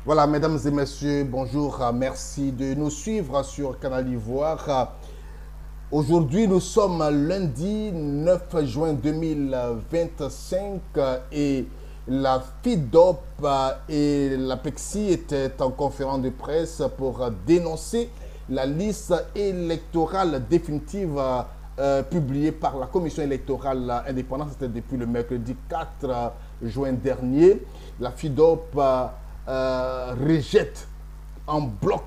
Voilà, mesdames et messieurs, bonjour. Merci de nous suivre sur Canal Ivoire. Aujourd'hui, nous sommes lundi 9 juin 2025 et la FIDOP et l'APEXI étaient en conférence de presse pour dénoncer la liste électorale définitive publiée par la Commission électorale indépendante. C'était depuis le mercredi 4 juin dernier. La FIDOP rejette en bloc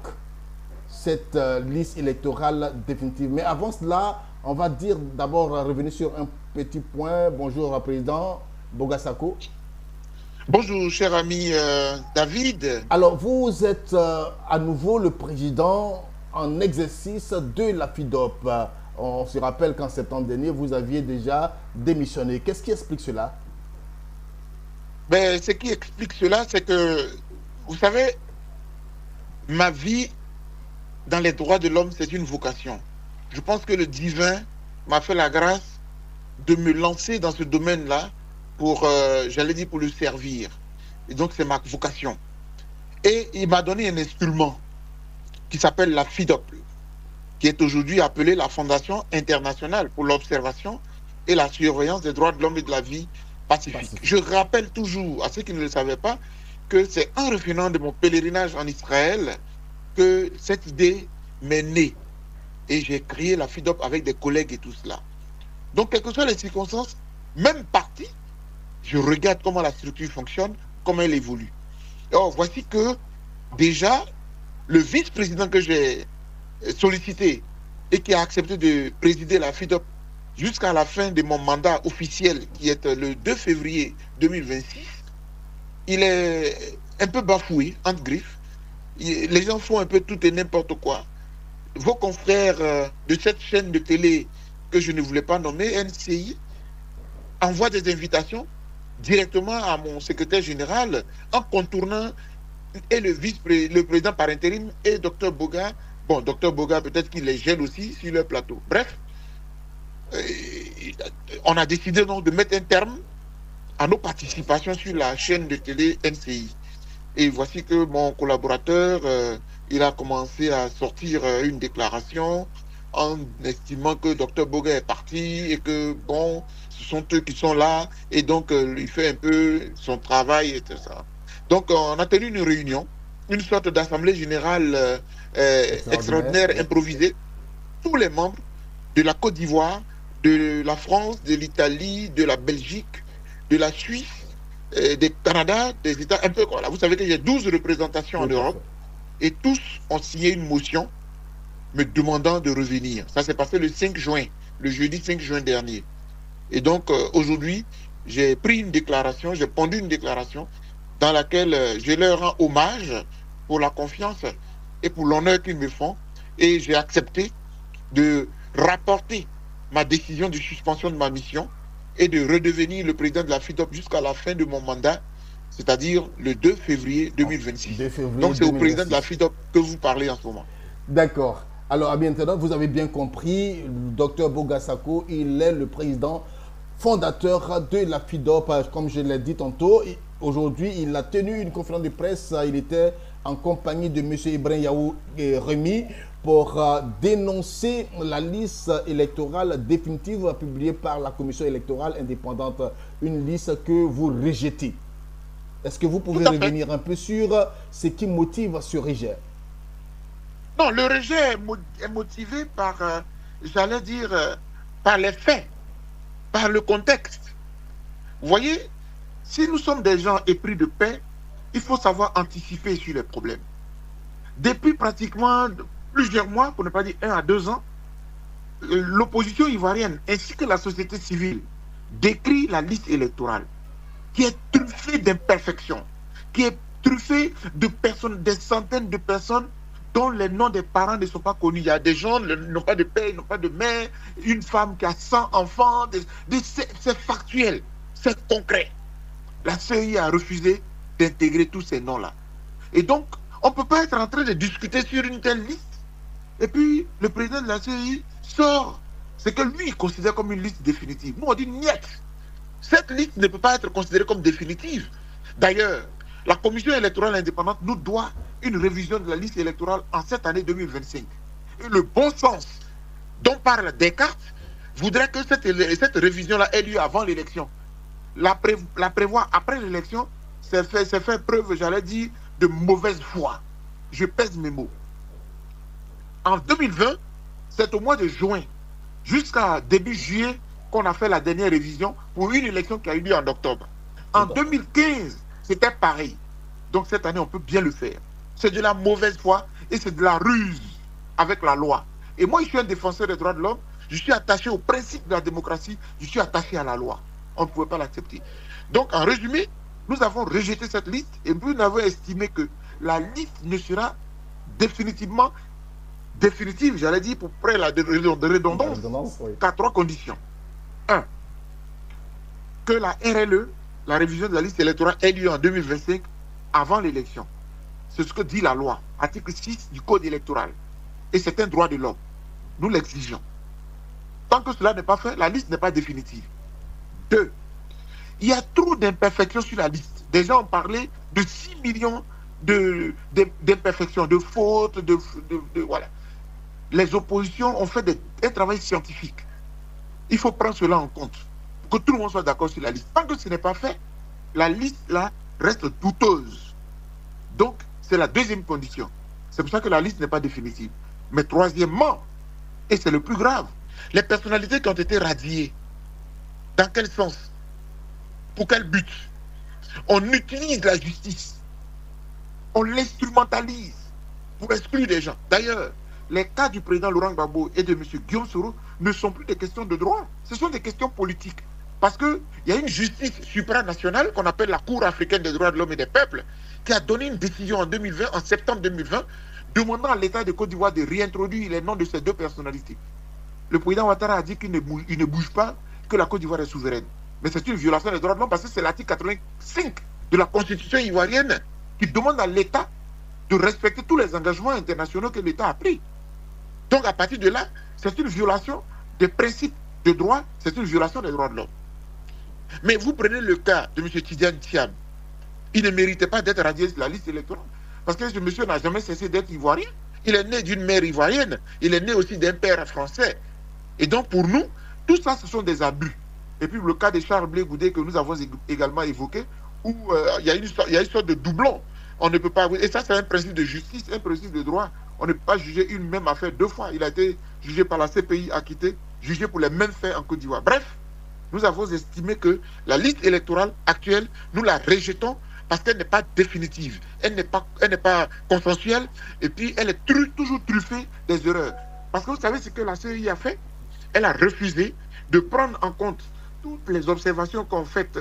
cette liste électorale définitive. Mais avant cela, on va dire d'abord revenir sur un petit point. Bonjour, Président Bogasako. Bonjour, cher ami David. Alors, vous êtes à nouveau le président en exercice de la FIDOP. On se rappelle qu'en septembre dernier, vous aviez déjà démissionné. Qu'est-ce qui explique cela? Ce qui explique cela, c'est que, vous savez, ma vie dans les droits de l'homme, c'est une vocation. Je pense que le divin m'a fait la grâce de me lancer dans ce domaine-là pour, j'allais dire, pour le servir. Et donc, c'est ma vocation. Et il m'a donné un instrument qui s'appelle la FIDOP, qui est aujourd'hui appelée la Fondation internationale pour l'observation et la surveillance des droits de l'homme et de la vie pacifique. Je rappelle toujours à ceux qui ne le savaient pas que c'est en revenant de mon pèlerinage en Israël que cette idée m'est née. Et j'ai créé la FIDOP avec des collègues et tout cela. Donc, quelles que soient les circonstances, même parti, je regarde comment la structure fonctionne, comment elle évolue. Alors, voici que déjà, le vice-président que j'ai sollicité et qui a accepté de présider la FIDOP jusqu'à la fin de mon mandat officiel, qui est le 2 février 2026, il est un peu bafoué, entre griffes. Les gens font un peu tout et n'importe quoi. Vos confrères de cette chaîne de télé que je ne voulais pas nommer, NCI, envoient des invitations directement à mon secrétaire général en contournant et le président par intérim et Dr Boga. Bon, Dr Boga, peut-être qu'il les gêne aussi sur leur plateau. Bref, on a décidé donc de mettre un terme à nos participations sur la chaîne de télé NCI. Et voici que mon collaborateur, il a commencé à sortir une déclaration en estimant que Dr Boga est parti et que, bon, ce sont eux qui sont là et donc il fait un peu son travail et tout ça. Donc, on a tenu une réunion, une sorte d'assemblée générale extraordinaire, Oui. improvisée. Tous les membres de la Côte d'Ivoire, de la France, de l'Italie, de la Belgique, de la Suisse, du Canada, des États, un peu quoi. Là, vous savez qu'il y a 12 représentations en Tout à Europe fait. et tous ont signé une motion me demandant de revenir. Ça s'est passé le 5 juin, le jeudi 5 juin dernier. Et donc, aujourd'hui, j'ai pris une déclaration, j'ai pondu une déclaration dans laquelle je leur rends hommage pour la confiance et pour l'honneur qu'ils me font. Et j'ai accepté de rapporter ma décision de suspension de ma mission et de redevenir le président de la FIDOP jusqu'à la fin de mon mandat, c'est-à-dire le 2 février 2026. 2 février Donc, c'est au président de la 2026. FIDOP que vous parlez en ce moment. D'accord. Alors, à maintenant, vous avez bien compris, le docteur Bogasako, il est le président fondateur de la FIDOP, comme je l'ai dit tantôt. Aujourd'hui, il a tenu une conférence de presse. Il était en compagnie de M. Ibrahim Yaou Remy pour dénoncer la liste électorale définitive publiée par la Commission électorale indépendante. Une liste que vous rejetez. Est-ce que vous Tout pouvez à fait. revenir un peu sur ce qui motive ce rejet? Non, le rejet est motivé par, j'allais dire, par les faits, par le contexte. Vous voyez, si nous sommes des gens épris de paix, il faut savoir anticiper sur les problèmes. Depuis pratiquement plusieurs mois, pour ne pas dire 1 à 2 ans, l'opposition ivoirienne ainsi que la société civile décrit la liste électorale qui est truffée d'imperfections, qui est truffée de personnes, des centaines de personnes dont les noms des parents ne sont pas connus. Il y a des gens qui n'ont pas de père, n'ont pas de mère, une femme qui a 100 enfants, c'est factuel, c'est concret. La CEI a refusé d'intégrer tous ces noms-là. Et donc, on ne peut pas être en train de discuter sur une telle liste. Et puis, le président de la CEI sort ce que lui considère comme une liste définitive. Nous, on dit niet. Cette liste ne peut pas être considérée comme définitive. D'ailleurs, La commission électorale indépendante nous doit une révision de la liste électorale en cette année 2025. Et le bon sens dont parle Descartes voudrait que cette révision-là ait lieu avant l'élection. La prévoir après l'élection, c'est faire preuve, j'allais dire, de mauvaise foi. Je pèse mes mots. En 2020, c'est au mois de juin, jusqu'à début juillet, qu'on a fait la dernière révision pour une élection qui a eu lieu en octobre. En 2015, c'était pareil. Donc cette année, on peut bien le faire. C'est de la mauvaise foi et c'est de la ruse avec la loi. Et moi, je suis un défenseur des droits de l'homme. Je suis attaché au principe de la démocratie. Je suis attaché à la loi. On ne pouvait pas l'accepter. Donc, en résumé, nous avons rejeté cette liste et nous avons estimé que la liste ne sera définitive, j'allais dire, pour près de redondance, qu'à 3 conditions. 1. Que la RLE, la révision de la liste électorale, ait lieu en 2025 avant l'élection. C'est ce que dit la loi, article 6 du Code électoral. Et c'est un droit de l'homme. Nous l'exigeons. Tant que cela n'est pas fait, la liste n'est pas définitive. 2. Il y a trop d'imperfections sur la liste. Des gens ont parlé de 6 millions d'imperfections, de fautes, voilà. Les oppositions ont fait un travail scientifique. Il faut prendre cela en compte pour que tout le monde soit d'accord sur la liste. Tant que ce n'est pas fait, la liste là reste douteuse. Donc, c'est la deuxième condition. C'est pour ça que la liste n'est pas définitive. Mais troisièmement, et c'est le plus grave, les personnalités qui ont été radiées, dans quel sens? Pour quel but? On utilise la justice, on l'instrumentalise pour exclure des gens. D'ailleurs, les cas du président Laurent Gbagbo et de M. Guillaume Soro ne sont plus des questions de droit, ce sont des questions politiques. Parce qu'il y a une justice supranationale qu'on appelle la Cour africaine des droits de l'homme et des peuples qui a donné une décision en 2020, en septembre 2020, demandant à l'État de Côte d'Ivoire de réintroduire les noms de ces deux personnalités. Le président Ouattara a dit qu'il ne bouge pas, que la Côte d'Ivoire est souveraine. Mais c'est une violation des droits de l'homme parce que c'est l'article 85 de la Constitution ivoirienne qui demande à l'État de respecter tous les engagements internationaux que l'État a pris. Donc à partir de là, c'est une violation des principes de droit, c'est une violation des droits de l'homme. Mais vous prenez le cas de M. Tidiane Thiam. Il ne méritait pas d'être radié de la liste électorale parce que ce monsieur n'a jamais cessé d'être ivoirien. Il est né d'une mère ivoirienne, il est né aussi d'un père français. Et donc pour nous, tout ça, ce sont des abus. Et puis le cas de Charles Blé Goudé que nous avons également évoqué, où il y a une sorte de doublon. On ne peut pas. Et ça, c'est un principe de justice, un principe de droit. On ne peut pas juger une même affaire 2 fois. Il a été jugé par la CPI acquitté, jugé pour les mêmes faits en Côte d'Ivoire. Bref, nous avons estimé que la liste électorale actuelle, nous la rejetons parce qu'elle n'est pas définitive, elle n'est pas consensuelle, et puis elle est toujours truffée des erreurs. Parce que vous savez ce que la CEI a fait? Elle a refusé de prendre en compte toutes les observations qu'ont faites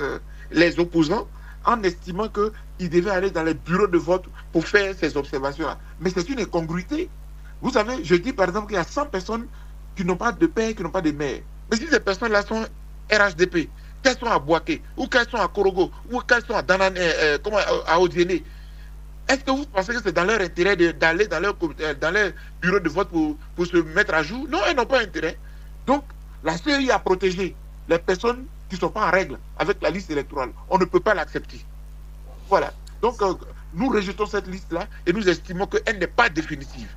les opposants en estimant qu'ils devaient aller dans les bureaux de vote pour faire ces observations-là. Mais c'est une incongruité. Vous savez, je dis par exemple qu'il y a 100 personnes qui n'ont pas de père, qui n'ont pas de mère. Mais si ces personnes-là sont RHDP, qu'elles sont à Bouaké, ou qu'elles sont à Korogo, ou qu'elles sont à Odiéné, est-ce que vous pensez que c'est dans leur intérêt d'aller dans leur bureau de vote pour se mettre à jour? Non, elles n'ont pas intérêt. Donc, la CEI a protégé les personnes qui ne sont pas en règle avec la liste électorale. On ne peut pas l'accepter. Voilà. Donc, nous rejetons cette liste-là et nous estimons qu'elle n'est pas définitive.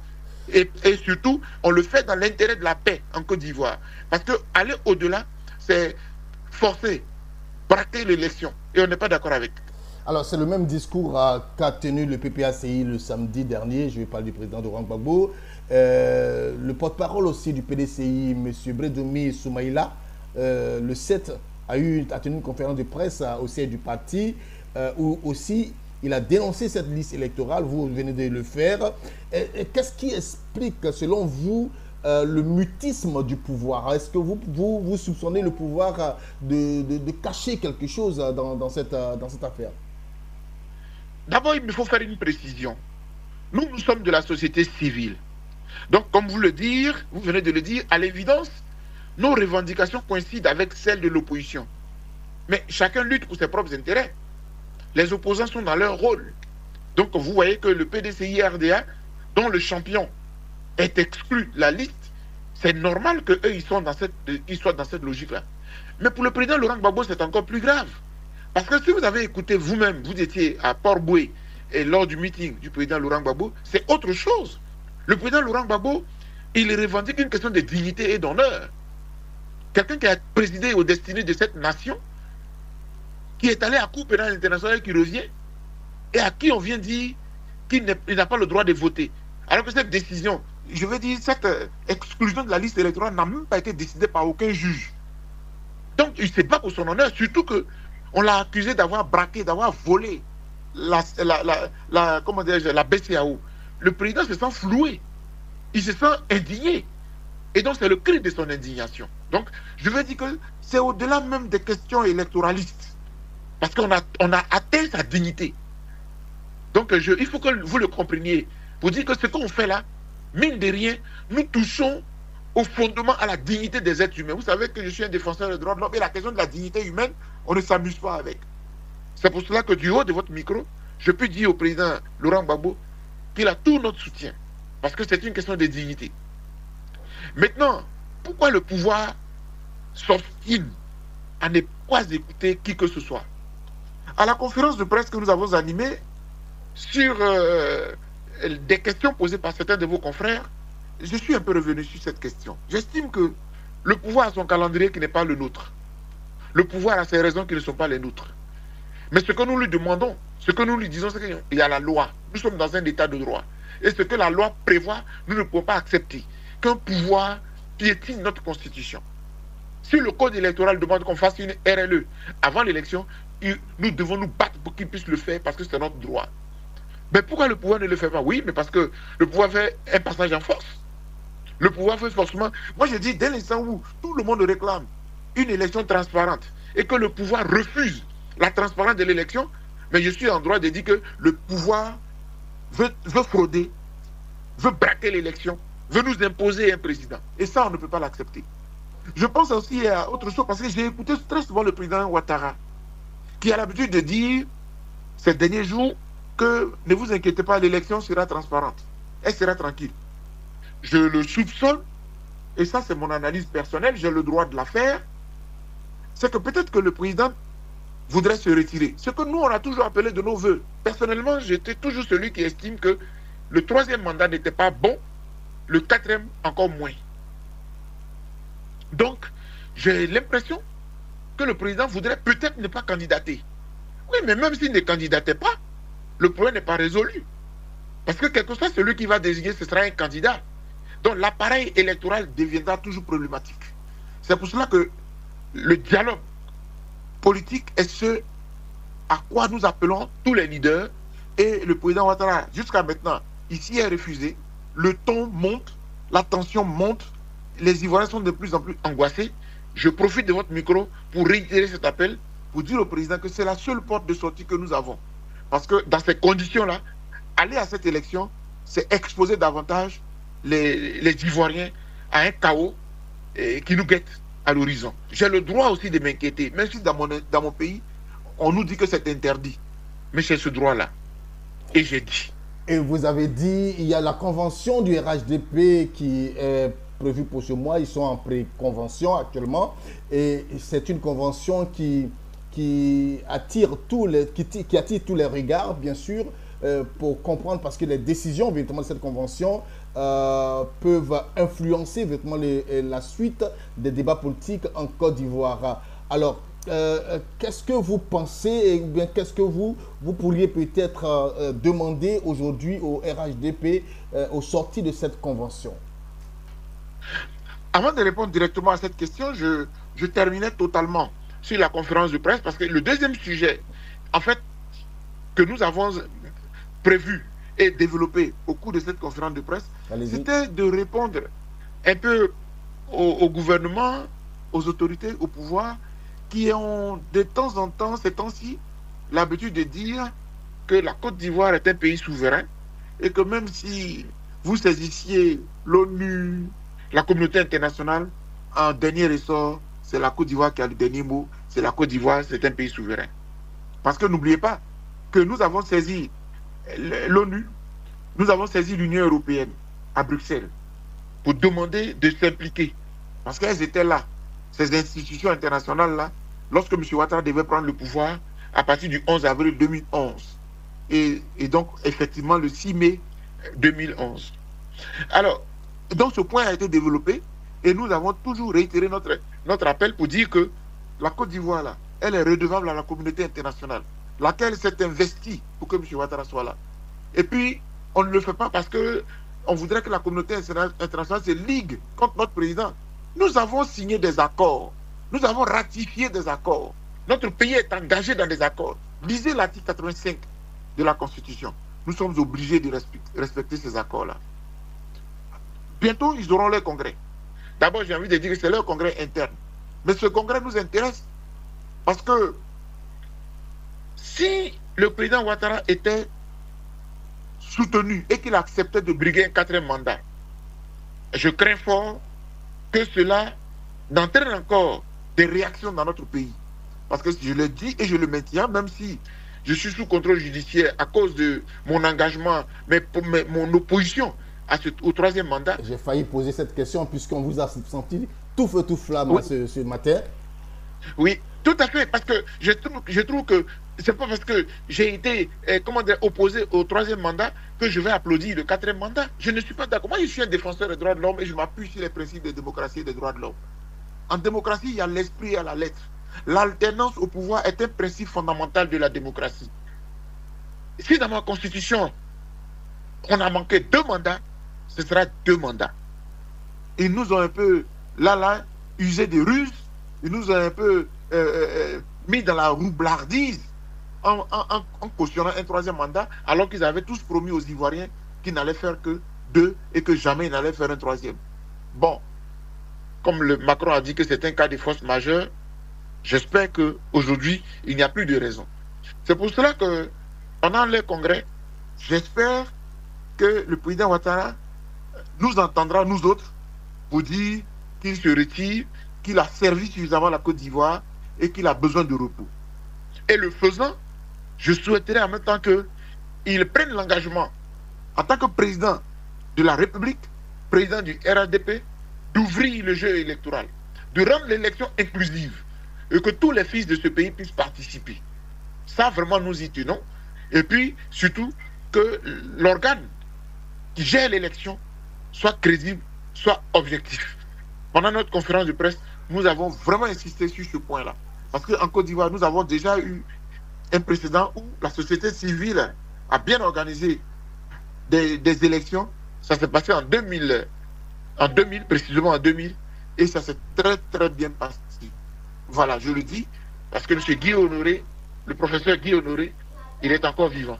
Et surtout, on le fait dans l'intérêt de la paix en Côte d'Ivoire. Parce qu'aller au-delà, c'est forcer, braquer l'élection. Et on n'est pas d'accord avec. Alors, c'est le même discours qu'a tenu le PPACI le samedi dernier. Je vais parler du président Laurent Gbagbo. Le porte-parole aussi du PDCI, M. Bredoumi Soumaïla, le 7, a tenu une conférence de presse au siège du parti où aussi il a dénoncé cette liste électorale. Vous venez de le faire. Qu'est-ce qui explique, selon vous, le mutisme du pouvoir? Est-ce que vous soupçonnez le pouvoir de cacher quelque chose dans cette affaire? D'abord, il me faut faire une précision. Nous sommes de la société civile. Donc, comme vous venez de le dire, à l'évidence, nos revendications coïncident avec celles de l'opposition. Mais chacun lutte pour ses propres intérêts. Les opposants sont dans leur rôle. Donc, vous voyez que le PDCI-RDA, dont le champion est exclu de la liste, c'est normal qu'eux, ils soient dans cette logique-là. Mais pour le président Laurent Gbagbo, c'est encore plus grave. Parce que si vous avez écouté vous-même, vous étiez à Port-Boué et lors du meeting du président Laurent Gbagbo, c'est autre chose. Le président Laurent Gbagbo, il revendique une question de dignité et d'honneur. Quelqu'un qui a présidé aux destinées de cette nation, qui est allé à Cour pénale internationale, qui revient, et à qui on vient dire qu'il n'a pas le droit de voter. Alors que cette décision, je veux dire, cette exclusion de la liste électorale n'a même pas été décidée par aucun juge. Donc, il ne se bat pour son honneur, surtout qu'on l'a accusé d'avoir braqué, d'avoir volé comment la BCAO. Le président se sent floué. Il se sent indigné. Et donc, c'est le cri de son indignation. Donc, je veux dire que c'est au-delà même des questions électoralistes. Parce qu'on a atteint sa dignité. Donc, il faut que vous le compreniez. Pour dire que ce qu'on fait là, mine de rien, nous touchons au fondement, à la dignité des êtres humains. Vous savez que je suis un défenseur des droits de l'homme et la question de la dignité humaine, on ne s'amuse pas avec. C'est pour cela que du haut de votre micro, je peux dire au président Laurent Gbagbo qu'il a tout notre soutien. Parce que c'est une question de dignité. Maintenant, pourquoi le pouvoir s'obstine à ne pas écouter qui que ce soit? À la conférence de presse que nous avons animée sur des questions posées par certains de vos confrères, je suis un peu revenu sur cette question. J'estime que le pouvoir a son calendrier qui n'est pas le nôtre. Le pouvoir a ses raisons qui ne sont pas les nôtres. Mais ce que nous lui demandons, ce que nous lui disons, c'est qu'il y a la loi. Nous sommes dans un état de droit. Et ce que la loi prévoit, nous ne pouvons pas accepter qu'un pouvoir piétine notre constitution. Si le code électoral demande qu'on fasse une RLE avant l'élection, nous devons nous battre pour qu'il puisse le faire parce que c'est notre droit. Mais pourquoi le pouvoir ne le fait pas? Oui, mais parce que le pouvoir fait un passage en force. Le pouvoir fait forcément... Moi, je dis, dès l'instant où tout le monde réclame une élection transparente et que le pouvoir refuse la transparence de l'élection, mais je suis en droit de dire que le pouvoir veut frauder, veut braquer l'élection, veut nous imposer un président. Et ça, on ne peut pas l'accepter. Je pense aussi à autre chose, parce que j'ai écouté très souvent le président Ouattara, qui a l'habitude de dire ces derniers jours que ne vous inquiétez pas, l'élection sera transparente. Elle sera tranquille. Je le soupçonne, et ça c'est mon analyse personnelle, j'ai le droit de la faire, c'est que peut-être que le président voudrait se retirer. Ce que nous, on a toujours appelé de nos voeux. Personnellement, j'étais toujours celui qui estime que le 3e mandat n'était pas bon, le 4e encore moins. Donc, j'ai l'impression que le président voudrait peut-être ne pas candidater. Oui, mais même s'il ne candidatait pas, le problème n'est pas résolu. Parce que quel que soit celui qui va désigner, ce sera un candidat. Donc l'appareil électoral deviendra toujours problématique. C'est pour cela que le dialogue politique est ce à quoi nous appelons tous les leaders. Et le président Ouattara, jusqu'à maintenant, ici est refusé. Le ton monte, la tension monte, les Ivoiriens sont de plus en plus angoissés. Je profite de votre micro pour réitérer cet appel, pour dire au président que c'est la seule porte de sortie que nous avons. Parce que dans ces conditions-là, aller à cette élection, c'est exposer davantage les Ivoiriens à un chaos qui nous guette à l'horizon. J'ai le droit aussi de m'inquiéter, même si dans mon pays, on nous dit que c'est interdit. Mais j'ai ce droit-là. Et j'ai dit. Et vous avez dit, il y a la convention du RHDP qui est prévue pour ce mois. Ils sont en pré-convention actuellement. Et c'est une convention qui attire tous les regards, bien sûr, pour comprendre, parce que les décisions véritablement de cette convention peuvent influencer véritablement la suite des débats politiques en Côte d'Ivoire. Alors, qu'est-ce que vous pensez, ou bien qu'est-ce que vous pourriez peut-être demander aujourd'hui au RHDP au sorti de cette convention? Avant de répondre directement à cette question, je terminais totalement sur la conférence de presse, parce que le deuxième sujet, en fait, que nous avons prévu et développé au cours de cette conférence de presse, c'était de répondre un peu au gouvernement, aux autorités, au pouvoir, qui ont de temps en temps, ces temps-ci, l'habitude de dire que la Côte d'Ivoire est un pays souverain et que même si vous saisissiez l'ONU, la communauté internationale, en dernier ressort, c'est la Côte d'Ivoire qui a le dernier mot, c'est la Côte d'Ivoire, c'est un pays souverain. Parce que n'oubliez pas que nous avons saisi l'ONU, nous avons saisi l'Union européenne à Bruxelles pour demander de s'impliquer. Parce qu'elles étaient là, ces institutions internationales-là, lorsque M. Ouattara devait prendre le pouvoir, à partir du 11 avril 2011. Et donc, effectivement, le 6 mai 2011. Alors, donc ce point a été développé et nous avons toujours réitéré notre appel pour dire que la Côte d'Ivoire, là, elle est redevable à la communauté internationale, laquelle s'est investie pour que M. Ouattara soit là. Et puis, on ne le fait pas parce qu'on voudrait que la communauté internationale se ligue contre notre président. Nous avons signé des accords. Nous avons ratifié des accords. Notre pays est engagé dans des accords. Lisez l'article 85 de la Constitution. Nous sommes obligés de respecter ces accords-là. Bientôt, ils auront leur congrès. D'abord, j'ai envie de dire que c'est leur congrès interne. Mais ce congrès nous intéresse parce que si le président Ouattara était soutenu et qu'il acceptait de briguer un 4e mandat, je crains fort que cela n'entraîne encore des réactions dans notre pays. Parce que je le dis et je le maintiens, même si je suis sous contrôle judiciaire à cause de mon engagement, mais pour mon opposition au 3e mandat. J'ai failli poser cette question puisqu'on vous a senti tout feu, tout flamme oui. ce matin. Oui, tout à fait, parce que je trouve que c'est pas parce que j'ai été opposé au 3e mandat que je vais applaudir le 4e mandat. Je ne suis pas d'accord. Moi, je suis un défenseur des droits de l'homme et je m'appuie sur les principes de démocratie et des droits de l'homme. En démocratie, il y a l'esprit et la lettre. L'alternance au pouvoir est un principe fondamental de la démocratie. Si dans ma constitution, on a manqué 2 mandats, ce sera 2 mandats. Ils nous ont un peu, là, usé des ruses, ils nous ont un peu mis dans la roublardise en cautionnant un 3e mandat, alors qu'ils avaient tous promis aux Ivoiriens qu'ils n'allaient faire que 2 et que jamais ils n'allaient faire un 3e. Bon, comme le Macron a dit que c'est un cas de force majeure, j'espère qu'aujourd'hui, il n'y a plus de raison. C'est pour cela que, pendant le congrès, j'espère que le président Ouattara nous entendra, nous autres, pour dire qu'il se retire, qu'il a servi suffisamment la Côte d'Ivoire et qu'il a besoin de repos. Et le faisant, je souhaiterais en même temps qu'il prenne l'engagement, en tant que président de la République, président du RADP, d'ouvrir le jeu électoral, de rendre l'élection inclusive et que tous les fils de ce pays puissent participer. Ça, vraiment, nous y tenons. Et puis, surtout, que l'organe qui gère l'élection soit crédible, soit objectif. Pendant notre conférence de presse, nous avons vraiment insisté sur ce point-là. Parce qu'en Côte d'Ivoire, nous avons déjà eu un précédent où la société civile a bien organisé des élections. Ça s'est passé en 2000, précisément en 2000, et ça s'est très, très bien passé. Voilà, je le dis, parce que M. Guy Honoré, le professeur Guy Honoré, il est encore vivant.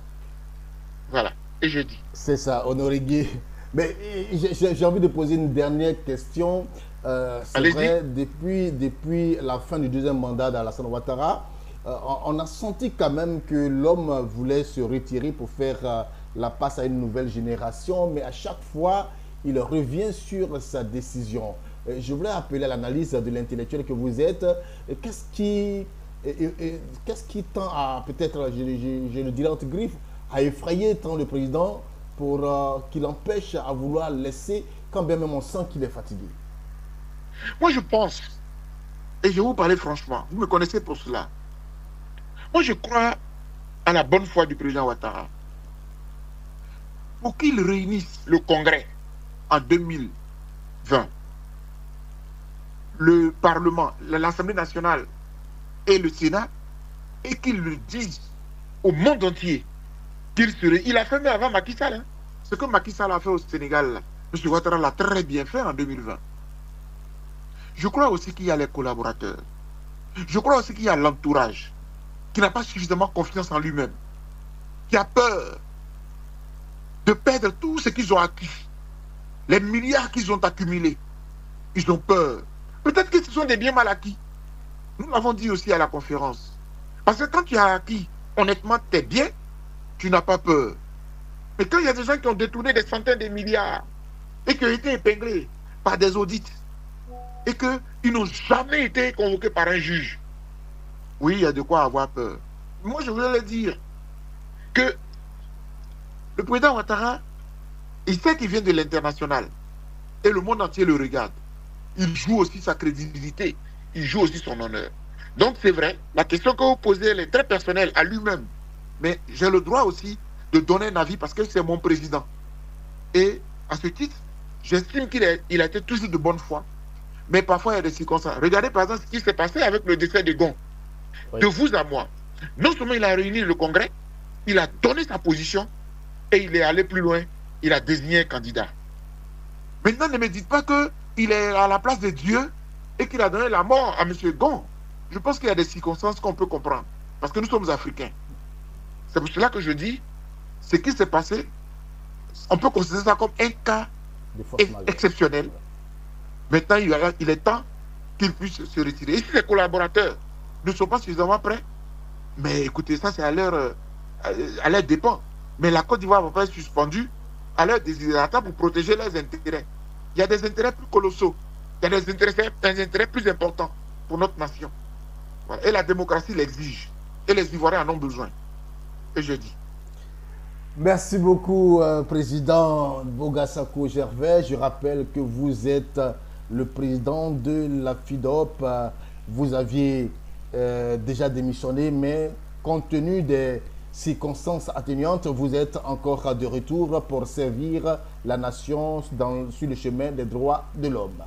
Voilà, et je dis. C'est ça, Honoré Guy. Mais j'ai envie de poser une dernière question. C'est vrai, depuis la fin du 2e mandat d'Alassane Ouattara, on a senti quand même que l'homme voulait se retirer pour faire la passe à une nouvelle génération, mais à chaque fois, il revient sur sa décision. Je voulais appeler à l'analyse de l'intellectuel que vous êtes. Qu'est-ce qui tend à, peut-être, je le dirais entre griffes, à effrayer tant le président pour qu'il empêche à vouloir laisser, quand bien même on sent qu'il est fatigué? Moi, je pense, et je vais vous parler franchement, vous me connaissez pour cela. Moi, je crois à la bonne foi du président Ouattara. Pour qu'il réunisse le Congrès en 2020, le Parlement, l'Assemblée nationale et le Sénat, et qu'il le dise au monde entier qu'il serait... Il a fait même avant Macky Sall. Hein. Ce que Macky Sall a fait au Sénégal, là, M. Ouattara l'a très bien fait en 2020. Je crois aussi qu'il y a les collaborateurs. Je crois aussi qu'il y a l'entourage qui n'a pas suffisamment confiance en lui-même, qui a peur de perdre tout ce qu'ils ont acquis, les milliards qu'ils ont accumulés. Ils ont peur. Peut-être que ce sont des biens mal acquis. Nous l'avons dit aussi à la conférence. Parce que quand tu as acquis honnêtement tes biens, tu n'as pas peur. Mais quand il y a des gens qui ont détourné des centaines de milliards et qui ont été épinglés par des audits et qu'ils n'ont jamais été convoqués par un juge, oui, il y a de quoi avoir peur. Moi, je voulais le dire que le président Ouattara, il sait qu'il vient de l'international et le monde entier le regarde. Il joue aussi sa crédibilité, il joue aussi son honneur. Donc c'est vrai, la question que vous posez, elle est très personnelle à lui-même. Mais j'ai le droit aussi de donner un avis parce que c'est mon président. Et à ce titre, j'estime qu'il a été toujours de bonne foi. Mais parfois, il y a des circonstances. Regardez par exemple ce qui s'est passé avec le décès de Gon. Oui. De vous à moi. Non seulement il a réuni le Congrès, il a donné sa position et il est allé plus loin. Il a désigné un candidat. Maintenant, ne me dites pas qu'il est à la place de Dieu et qu'il a donné la mort à M. Gon. Je pense qu'il y a des circonstances qu'on peut comprendre. Parce que nous sommes Africains. C'est pour cela que je dis, ce qui s'est passé, on peut considérer ça comme un cas exceptionnel. Maintenant, il est temps qu'il puisse se retirer. Et si les collaborateurs ne sont pas suffisamment prêts, mais écoutez, ça c'est à leur dépend. Mais la Côte d'Ivoire va pas être suspendue à leur désirata pour protéger leurs intérêts. Il y a des intérêts plus colossaux. Il y a des intérêts plus importants pour notre nation. Voilà. Et la démocratie l'exige. Et les Ivoiriens en ont besoin. Et je dis. Merci beaucoup, Président Bogassako Gervais. Je rappelle que vous êtes le président de la FIDOP. Vous aviez déjà démissionné, mais compte tenu des circonstances atténuantes, vous êtes encore de retour pour servir la nation sur le chemin des droits de l'homme.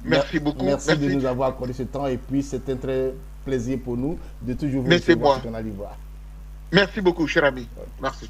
Merci beaucoup. Merci de nous avoir accordé ce temps et puis c'est un très plaisir pour nous de toujours vous recevoir sur Canal d'Ivoire. Merci beaucoup, cher ami. Merci.